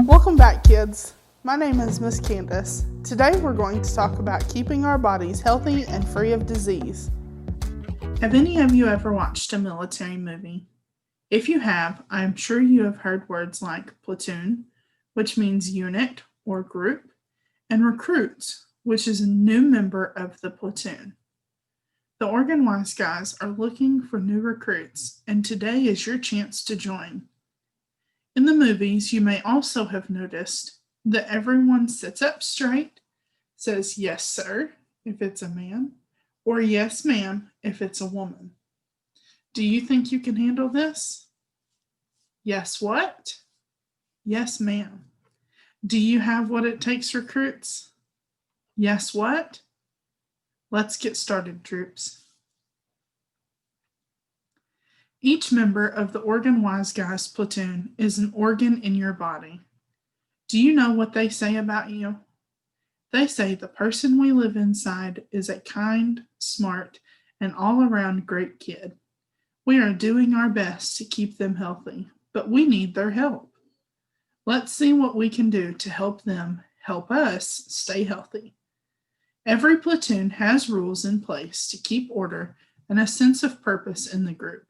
Welcome back, kids. My name is Miss Candace. Today we're going to talk about keeping our bodies healthy and free of disease. Have any of you ever watched a military movie? If you have, I am sure you have heard words like platoon, which means unit or group, and recruits, which is a new member of the platoon. The OrganWise Guys are looking for new recruits, and today is your chance to join. In the movies, you may also have noticed that everyone sits up straight, says yes, sir, if it's a man, or yes, ma'am, if it's a woman. Do you think you can handle this? Yes, what? Yes, ma'am. Do you have what it takes, recruits? Yes, what? Let's get started, troops. Each member of the OrganWise Guys platoon is an organ in your body. Do you know what they say about you? They say the person we live inside is a kind, smart, and all-around great kid. We are doing our best to keep them healthy, but we need their help. Let's see what we can do to help them help us stay healthy. Every platoon has rules in place to keep order and a sense of purpose in the group.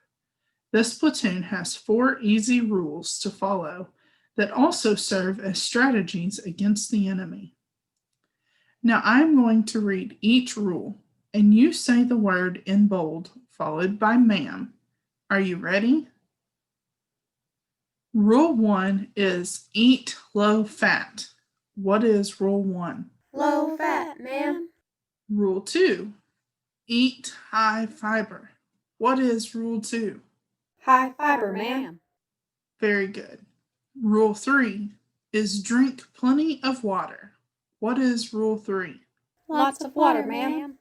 This platoon has 4 easy rules to follow that also serve as strategies against the enemy. Now I'm going to read each rule, and you say the word in bold, followed by ma'am. Are you ready? Rule 1 is eat low fat. What is rule 1? Low fat, ma'am. Rule 2, eat high fiber. What is rule 2? High fiber, ma'am. Very good. Rule 3 is drink plenty of water. What is rule 3? Lots of water, ma'am.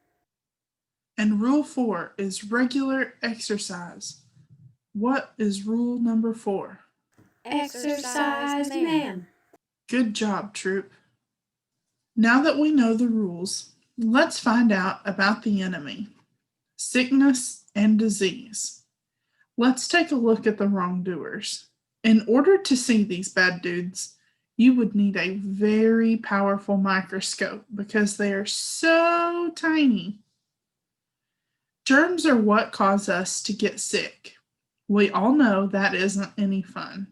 And rule 4 is regular exercise. What is rule number 4? Exercise, ma'am. Good job, troop. Now that we know the rules, let's find out about the enemy, sickness and disease. Let's take a look at the wrongdoers. In order to see these bad dudes, you would need a very powerful microscope because they are so tiny. Germs are what cause us to get sick. We all know that isn't any fun.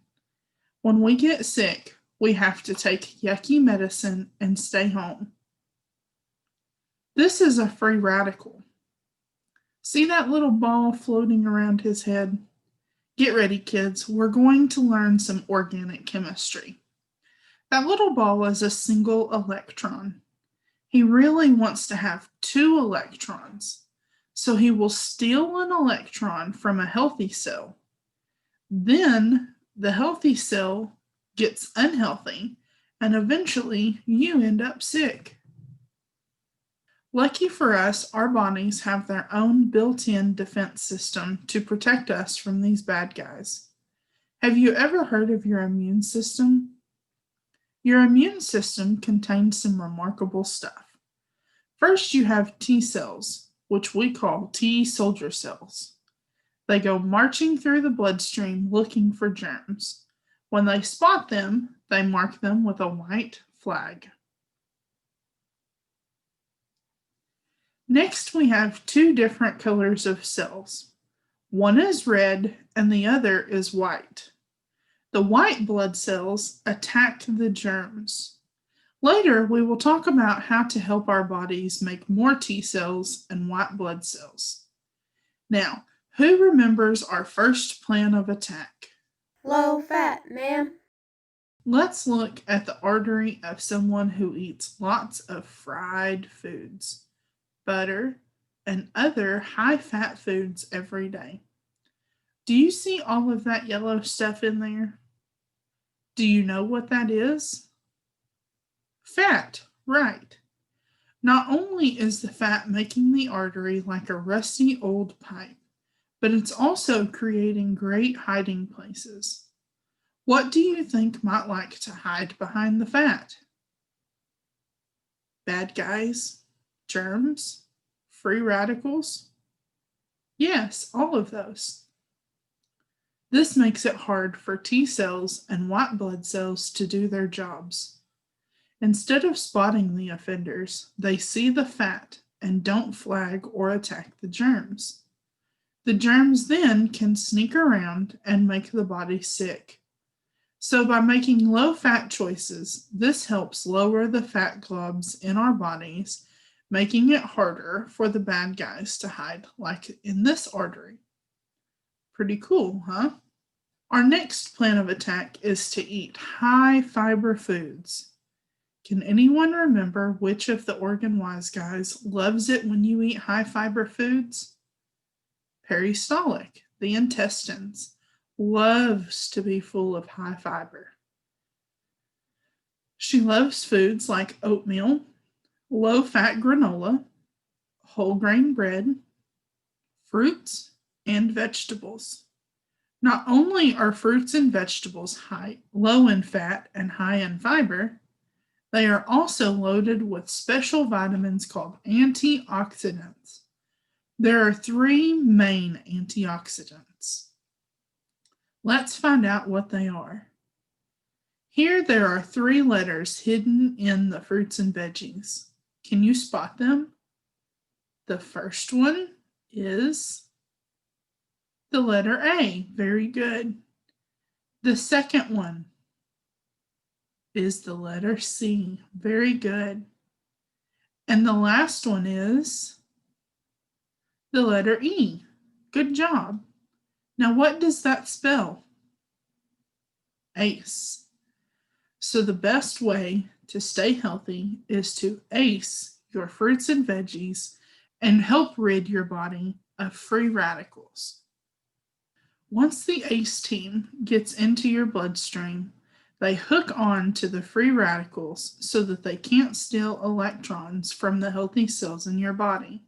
When we get sick, we have to take yucky medicine and stay home. This is a free radical. See that little ball floating around his head? Get ready, kids. We're going to learn some organic chemistry. That little ball is a single electron. He really wants to have 2 electrons, so he will steal an electron from a healthy cell. Then the healthy cell gets unhealthy, and eventually you end up sick. Lucky for us, our bodies have their own built-in defense system to protect us from these bad guys. Have you ever heard of your immune system? Your immune system contains some remarkable stuff. First, you have T cells, which we call T soldier cells. They go marching through the bloodstream looking for germs. When they spot them, they mark them with a white flag. Next, we have 2 different colors of cells. One is red and the other is white. The white blood cells attack the germs. Later, we will talk about how to help our bodies make more T cells and white blood cells. Now, who remembers our first plan of attack? Low fat, ma'am. Let's look at the artery of someone who eats lots of fried foods, butter, and other high-fat foods every day. Do you see all of that yellow stuff in there? Do you know what that is? Fat, right. Not only is the fat making the artery like a rusty old pipe, but it's also creating great hiding places. What do you think might like to hide behind the fat? Bad guys? Germs? Free radicals? Yes, all of those. This makes it hard for T cells and white blood cells to do their jobs. Instead of spotting the offenders, they see the fat and don't flag or attack the germs. The germs then can sneak around and make the body sick. So, by making low fat choices, this helps lower the fat globs in our bodies, making it harder for the bad guys to hide, like in this artery. Pretty cool, huh? Our next plan of attack is to eat high fiber foods. Can anyone remember which of the OrganWise guys loves it when you eat high fiber foods? Peristaltic, the intestines, loves to be full of high fiber. She loves foods like oatmeal, low-fat granola, whole grain bread, fruits, and vegetables. Not only are fruits and vegetables low in fat and high in fiber, they are also loaded with special vitamins called antioxidants. There are 3 main antioxidants. Let's find out what they are. Here there are 3 letters hidden in the fruits and veggies. Can you spot them? The first one is the letter A. Very good. The second one is the letter C. Very good. And the last one is the letter E. Good job. Now, what does that spell? ACE. So the best way to stay healthy is to ACE your fruits and veggies and help rid your body of free radicals. Once the ACE team gets into your bloodstream, they hook on to the free radicals so that they can't steal electrons from the healthy cells in your body.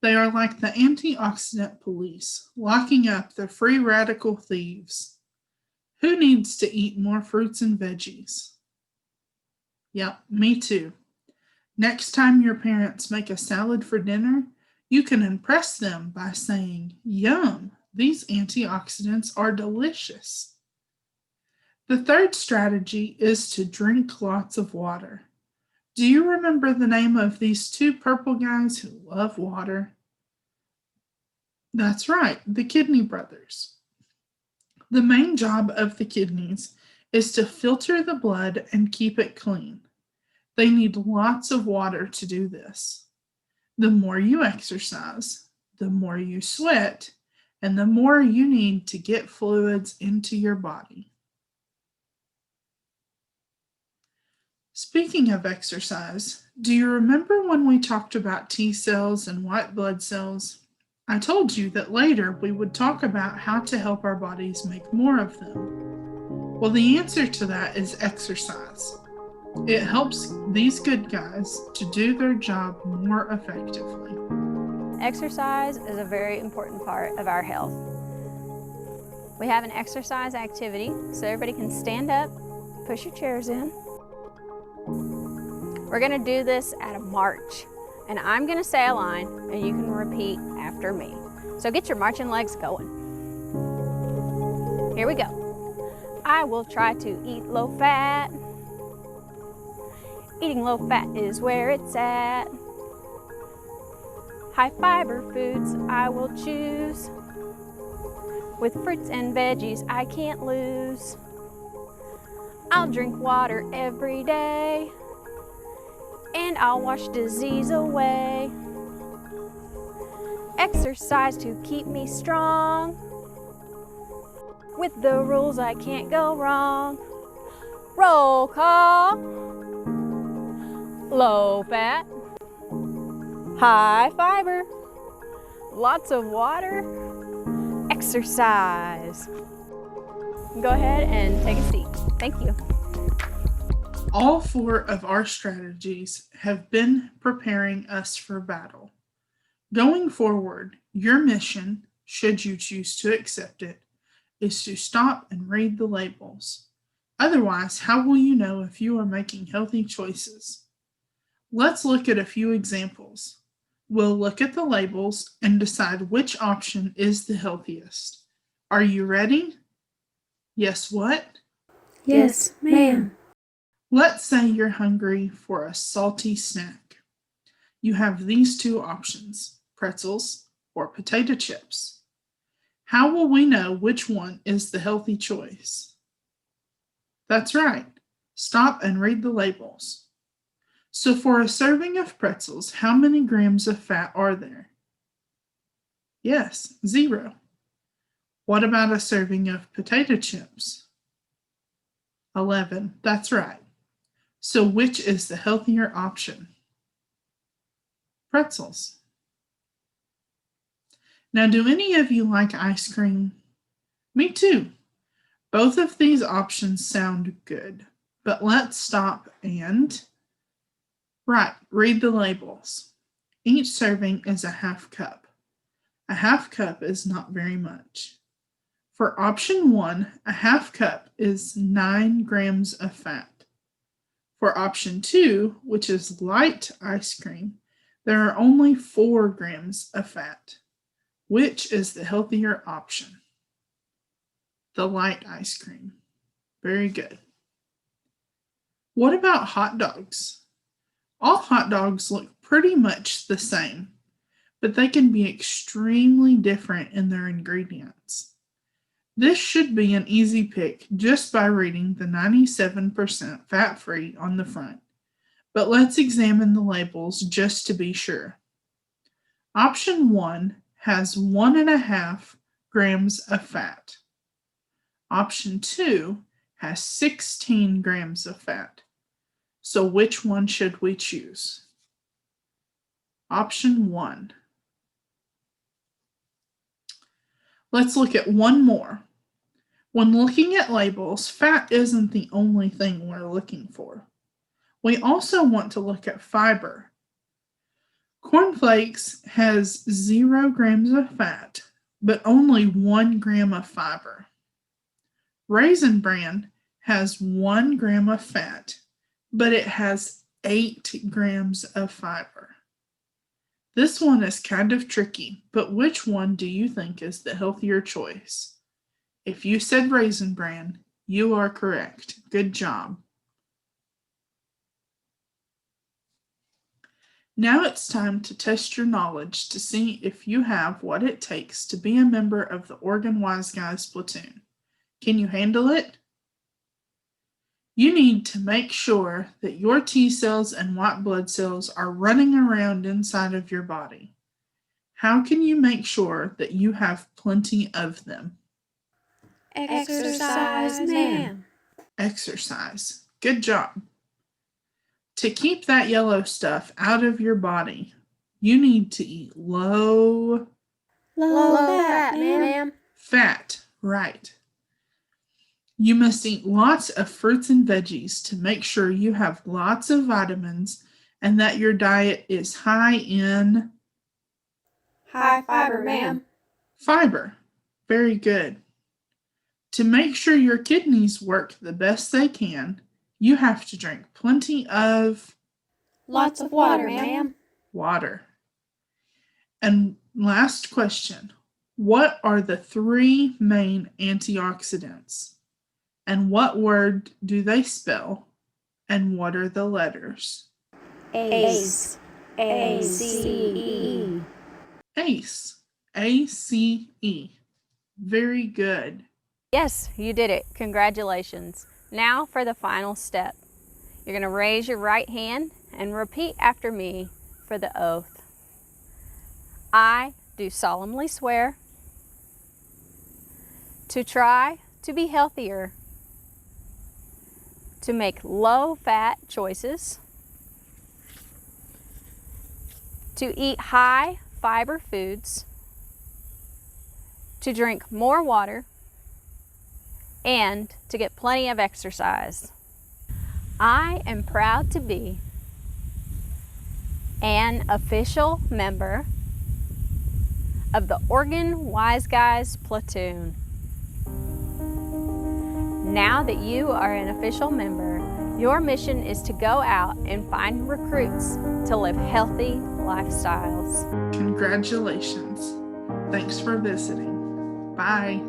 They are like the antioxidant police, locking up the free radical thieves. Who needs to eat more fruits and veggies? Yep, me too. Next time your parents make a salad for dinner, you can impress them by saying, "Yum, these antioxidants are delicious." The third strategy is to drink lots of water. Do you remember the name of these 2 purple guys who love water? That's right, the kidney brothers. The main job of the kidneys is to filter the blood and keep it clean. They need lots of water to do this. The more you exercise, the more you sweat, and the more you need to get fluids into your body. Speaking of exercise, do you remember when we talked about T cells and white blood cells? I told you that later we would talk about how to help our bodies make more of them. Well, the answer to that is exercise. It helps these good guys to do their job more effectively. Exercise is a very important part of our health. We have an exercise activity, so everybody can stand up, push your chairs in. We're going to do this at a march, and I'm going to say a line, and you can repeat after me. So get your marching legs going. Here we go. I will try to eat low fat. Eating low fat is where it's at. High fiber foods I will choose. With fruits and veggies I can't lose. I'll drink water every day, and I'll wash disease away. Exercise to keep me strong. With the rules I can't go wrong. Roll call. Low fat. High fiber. Lots of water. Exercise. Go ahead and take a seat. Thank you. All 4 of our strategies have been preparing us for battle. Going forward, your mission, should you choose to accept it, is to stop and read the labels. Otherwise, how will you know if you are making healthy choices? Let's look at a few examples. We'll look at the labels and decide which option is the healthiest. Are you ready? Yes, what? Yes, ma'am. Let's say you're hungry for a salty snack. You have these two options, pretzels or potato chips. How will we know which one is the healthy choice? That's right. Stop and read the labels. So for a serving of pretzels, how many grams of fat are there? Yes, 0. What about a serving of potato chips? 11. That's right. So which is the healthier option? Pretzels. Now, do any of you like ice cream? Me too. Both of these options sound good, but let's stop and read the labels. Each serving is a half cup. A half cup is not very much. For option 1, a half cup is 9 grams of fat. For option 2, which is light ice cream, there are only 4 grams of fat. Which is the healthier option? The light ice cream. Very good. What about hot dogs? All hot dogs look pretty much the same, but they can be extremely different in their ingredients. This should be an easy pick just by reading the 97% fat-free on the front, but let's examine the labels just to be sure. Option 1 has 1.5 grams of fat. Option 2 has 16 grams of fat. So which one should we choose? Option 1. Let's look at one more. When looking at labels, fat isn't the only thing we're looking for. We also want to look at fiber. Cornflakes has 0 grams of fat, but only 1 gram of fiber. Raisin Bran has 1 gram of fat, but it has 8 grams of fiber. This one is kind of tricky, but which one do you think is the healthier choice? If you said Raisin Bran, you are correct. Good job. Now it's time to test your knowledge to see if you have what it takes to be a member of the OrganWise Guys platoon. Can you handle it? You need to make sure that your T cells and white blood cells are running around inside of your body. How can you make sure that you have plenty of them? Exercise, ma'am. Exercise. Good job. To keep that yellow stuff out of your body, you need to eat low fat, ma'am. fat, right. You must eat lots of fruits and veggies to make sure you have lots of vitamins and that your diet is high in High fiber, ma'am. fiber. Very good. To make sure your kidneys work the best they can, you have to drink plenty of Lots of water, ma'am. water. And last question, what are the 3 main antioxidants? And what word do they spell? And what are the letters? ACE. ACE. ACE. ACE. Very good. Yes, you did it. Congratulations. Now for the final step. You're going to raise your right hand and repeat after me for the oath. I do solemnly swear to try to be healthier, to make low-fat choices, to eat high-fiber foods, to drink more water, and to get plenty of exercise. I am proud to be an official member of the OrganWise Guys platoon. Now that you are an official member, your mission is to go out and find recruits to live healthy lifestyles. Congratulations. Thanks for visiting. Bye.